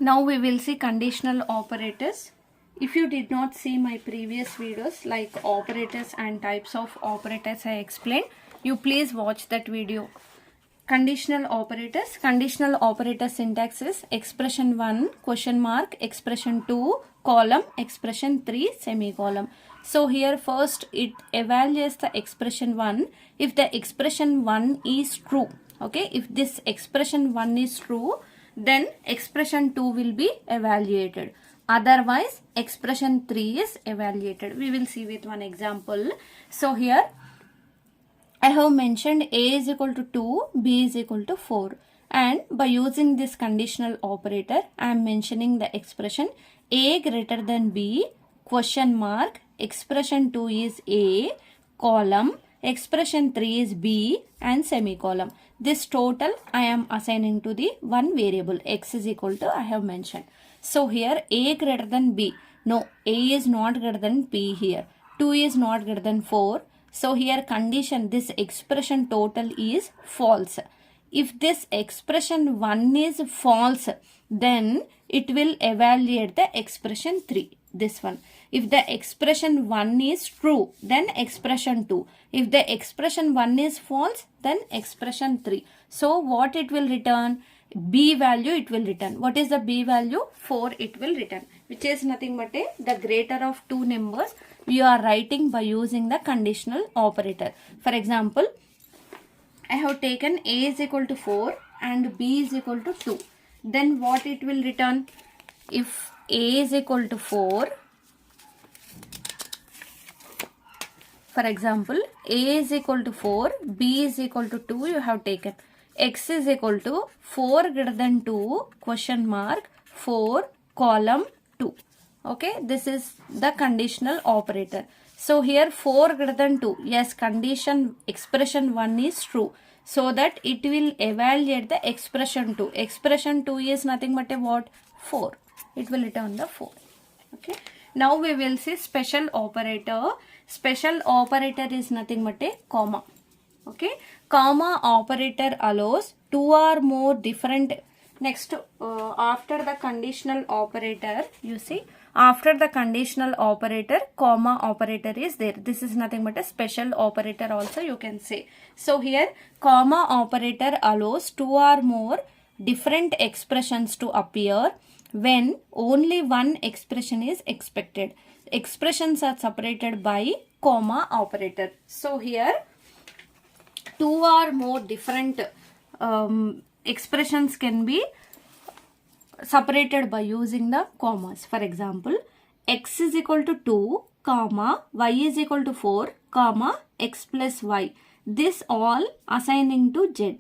Now we will see conditional operators. If you did not see my previous videos like operators and types of operators I explained, you please watch that video. Conditional operators. Conditional operator syntax is expression 1 question mark, expression 2 column, expression 3 semicolon. So here first it evaluates the expression 1 if the expression 1 is true. Okay, if this expression 1 is true, then expression 2 will be evaluated. Otherwise expression 3 is evaluated. We will see with one example. So here I have mentioned A is equal to 2, B is equal to 4, and by using this conditional operator I am mentioning the expression A greater than B question mark, expression 2 is A column, expression 3 is B and semicolon. This total I am assigning to the one variable x is equal to I have mentioned. So here A greater than B. No, A is not greater than B here. 2 is not greater than 4. So here condition, this expression total is false. If this expression 1 is false, then it will evaluate the expression 3. This one. If the expression 1 is true, then expression 2. If the expression 1 is false, then expression 3. So what it will return? B value it will return. What is the B value? 4 it will return, which is nothing but the greater of two numbers we are writing by using the conditional operator. For example, I have taken A is equal to 4 and B is equal to 2. Then what it will return? If A is equal to 4, for example, A is equal to 4, B is equal to 2 you have taken. X is equal to 4 greater than 2 question mark 4 column 2. Okay, this is the conditional operator. So here 4 greater than 2. Yes, condition expression 1 is true. So that it will evaluate the expression 2. Expression 2 is nothing but a what? 4. It will return the 4. Okay. Now we will see special operator. Special operator is nothing but a comma. Okay. Comma operator allows two or more different. Next, after the conditional operator, you see, after the conditional operator, comma operator is there. This is nothing but a special operator also you can say. So here, comma operator allows two or more different expressions to appear when only one expression is expected. Expressions are separated by comma operator. So here, two or more different expressions can be separated by using the commas. For example, x is equal to 2, comma, y is equal to 4, comma, x plus y. This all assigning to z.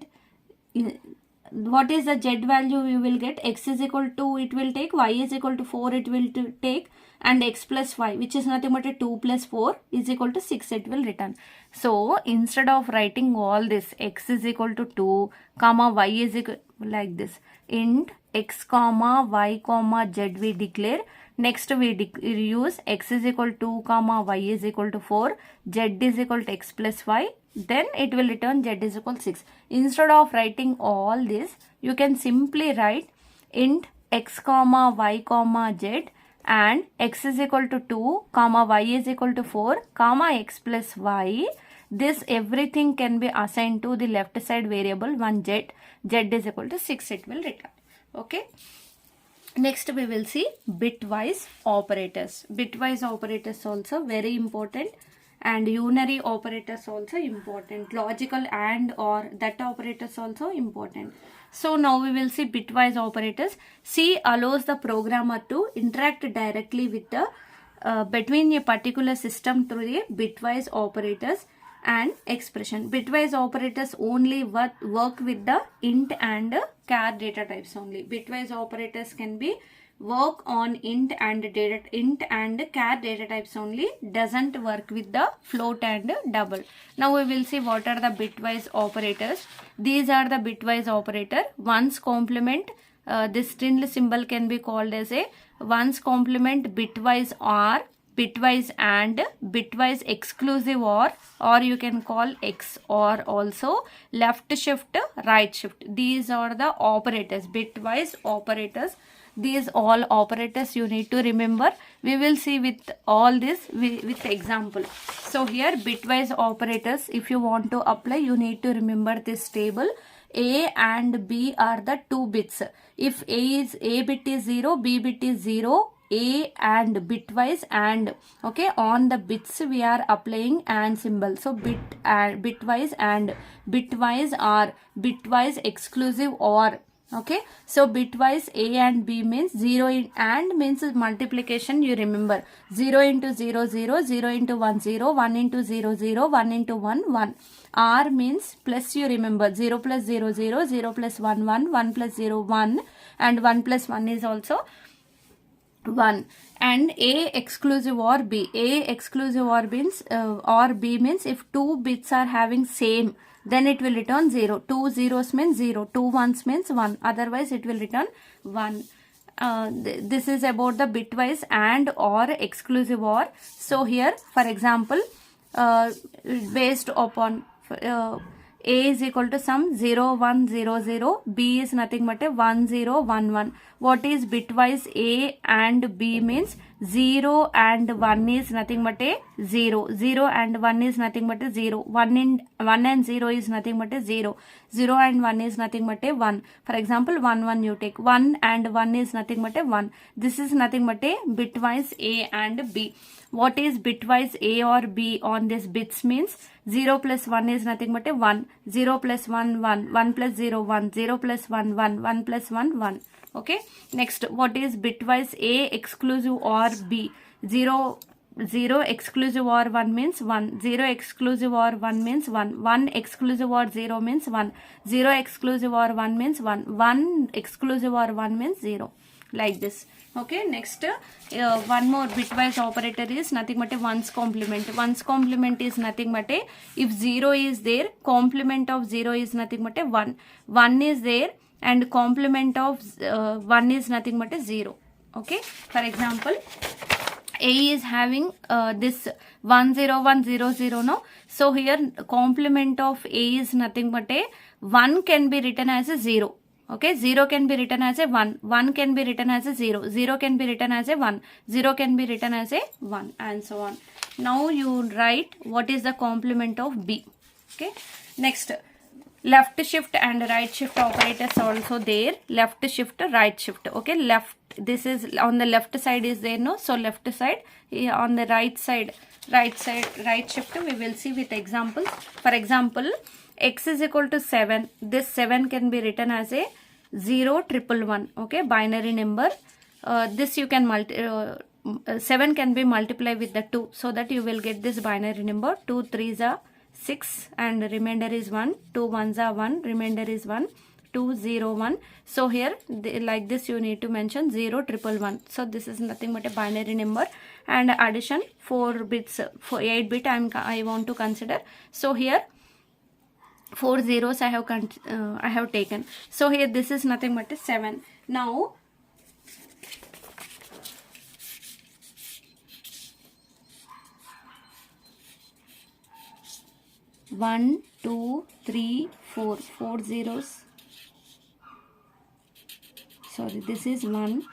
What is the z value you will get? X is equal to, it will take, y is equal to 4, it will take, and x plus y, which is nothing but a 2 plus 4 is equal to 6, it will return. So instead of writing all this, x is equal to 2, comma, y is equal, like this, int x comma y comma z we declare. Next we use x is equal to 2 comma y is equal to 4, z is equal to x plus y. Then it will return z is equal to 6. Instead of writing all this, you can simply write int x comma y comma z and x is equal to 2 comma y is equal to 4 comma x plus y. This everything can be assigned to the left side variable one z. Z is equal to 6 it will return. Okay. Next we will see bitwise operators. Bitwise operators also very important, and unary operators also important. Logical and or that operators also important. So now we will see bitwise operators. C allows the programmer to interact directly with the between a particular system through the bitwise operators and expression. Bitwise operators only work with the int and char data types only. Bitwise operators can be work on int and char data types only, doesn't work with the float and double. Now we will see what are the bitwise operators. These are the bitwise operator. Ones complement, this tilde symbol can be called as a ones complement bitwise OR, bitwise and bitwise exclusive or you can call XOR also, left shift, right shift. These are the operators, bitwise operators. These all operators you need to remember. We will see with all this with example. So here bitwise operators, if you want to apply, you need to remember this table. A and B are the two bits. If A bit is 0, B bit is 0, A and bitwise and, okay, on the bits we are applying and symbol. So bitwise and bitwise are bitwise exclusive or. Okay, so bitwise A and B means 0 and means multiplication, you remember 0 into 0 0, 0 into 1 0, 1 into 0 0, 1 into 1 1. R means plus, you remember 0 plus 0 0, 0 plus 1 1, 1 plus 0 1, and 1 plus 1 is also 1. And A exclusive or B. A exclusive or means or B means if two bits are having same, then it will return 0. 2 zeros means 0. 2 ones means 1. Otherwise it will return 1. This is about the bitwise and or exclusive or. So here, for example, based upon A is equal to sum 0 1 0 0, B is nothing but a 1 0 1 1. What is bitwise A and B means 0 and 1 is nothing but a 0. 0 and 1 is nothing but a 0. 1 and 0 is nothing but a 0. 0 and 1 is nothing but a 1. For example, 1 1 you take. 1 and 1 is nothing but a 1. This is nothing but a bitwise A and B. What is bitwise A or B on this bits means 0 plus 1 is nothing but a 1. 0 plus 1 1. 1 plus 0 1. 0 plus 1 1. 1 plus 1 1. Okay. Next, what is bitwise A exclusive or B? 0 exclusive or 1 means 1. 0 exclusive or 1 means 1. 1 exclusive or 0 means 1. 0 exclusive or 1 means 1. 1 exclusive or 1 means 0. Like this. Okay. Next, one more bitwise operator is nothing but a 1's complement. 1's complement is nothing but a, if 0 is there, complement of 0 is nothing but a 1. 1 is there and complement of 1 is nothing but a 0. Okay. For example, A is having this 1 0 1 0 0, no? So here complement of A is nothing but a 1 can be written as a 0. Okay, 0 can be written as a 1, 1 can be written as a 0, 0 can be written as a 1, 0 can be written as a 1, and so on. Now you write what is the complement of B. Okay, next, left shift and right shift operators also there. Left shift, right shift. Okay, left, this is on the left side is there, no? So left side, on the right side, right shift we will see with examples. For example, X is equal to 7. This 7 can be written as a 0 1 1. Okay, binary number. This you can 7 can be multiplied with the 2, so that you will get this binary number. 2 3s are 6 and remainder is 1. 2 1s are 1, remainder is 1. 2 0 1. So here like this you need to mention 0 1 1. So this is nothing but a binary number, and addition 4 bits, for 8 bit I want to consider. So here 4 zeros I have taken. So here this is nothing but a 7. Now one, 2, 3, 4 zeros. Sorry, this is 1.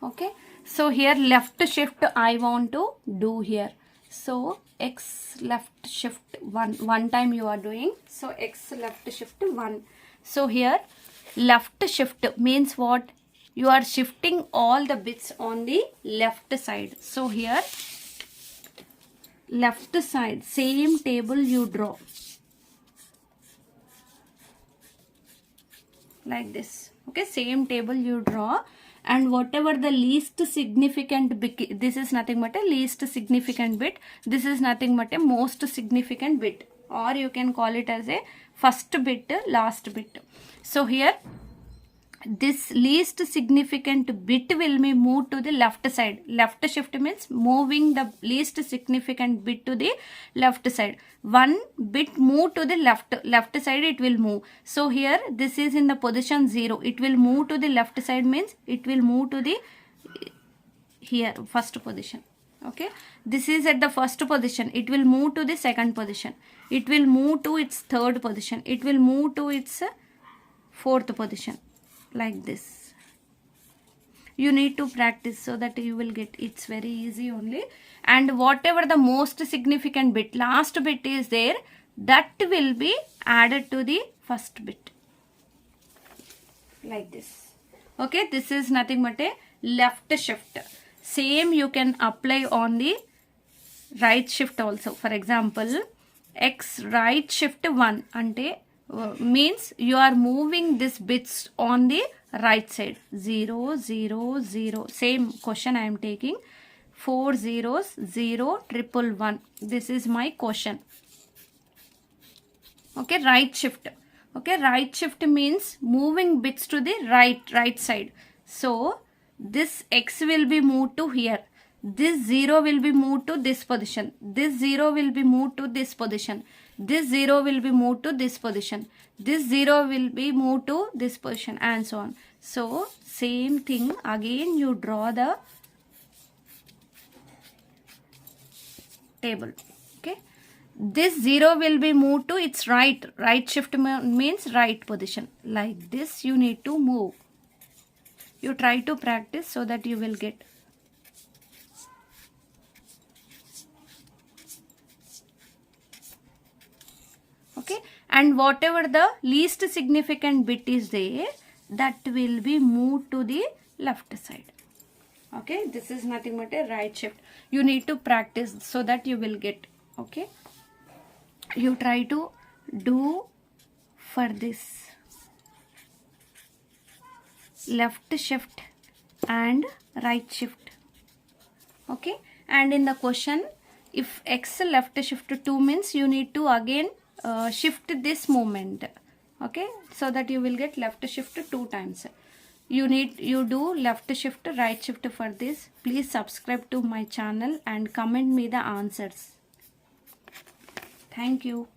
Okay, so here left shift I want to do here. So X left shift 1 time you are doing. So X left shift 1. So here left shift means what? You are shifting all the bits on the left side. So here left side, same table you draw. Like this. Okay, same table you draw. And whatever the least significant bit, this is nothing but a least significant bit, this is nothing but a most significant bit, or you can call it as a first bit, last bit. So here this least significant bit will be moved to the left side. Left shift means moving the least significant bit to the left side. One bit move to the left side, it will move. So here this is in the position 0. It will move to the left side means it will move to the here first position. Okay, this is at the first position. It will move to the second position. It will move to its third position. It will move to its fourth position, like this. You need to practice so that you will get. It's very easy only. And whatever the most significant bit, last bit is there, that will be added to the first bit, like this. Okay, this is nothing but a left shift. Same you can apply on the right shift also. For example, x right shift 1 ante means you are moving this bits on the right side. 0 0 0. Same question I am taking. 4 zeros 0 triple 1. This is my question. Okay, right shift. Okay, right shift means moving bits to the right side. So this x will be moved to here. This 0 will be moved to this position. This 0 will be moved to this position. This 0 will be moved to this position. This 0 will be moved to this position, and so on. So same thing again, you draw the table. Okay, this 0 will be moved to its right. Right shift means right position. Like this you need to move. You try to practice so that you will get. Okay, and whatever the least significant bit is there, that will be moved to the left side. Okay, this is nothing but a right shift. You need to practice so that you will get. Okay, you try to do for this left shift and right shift. Okay, and in the question, if x left shift 2 means you need to again shift this movement. Okay, so that you will get left shift 2 times. You do left shift right shift for this. Please subscribe to my channel and comment me the answers. Thank you.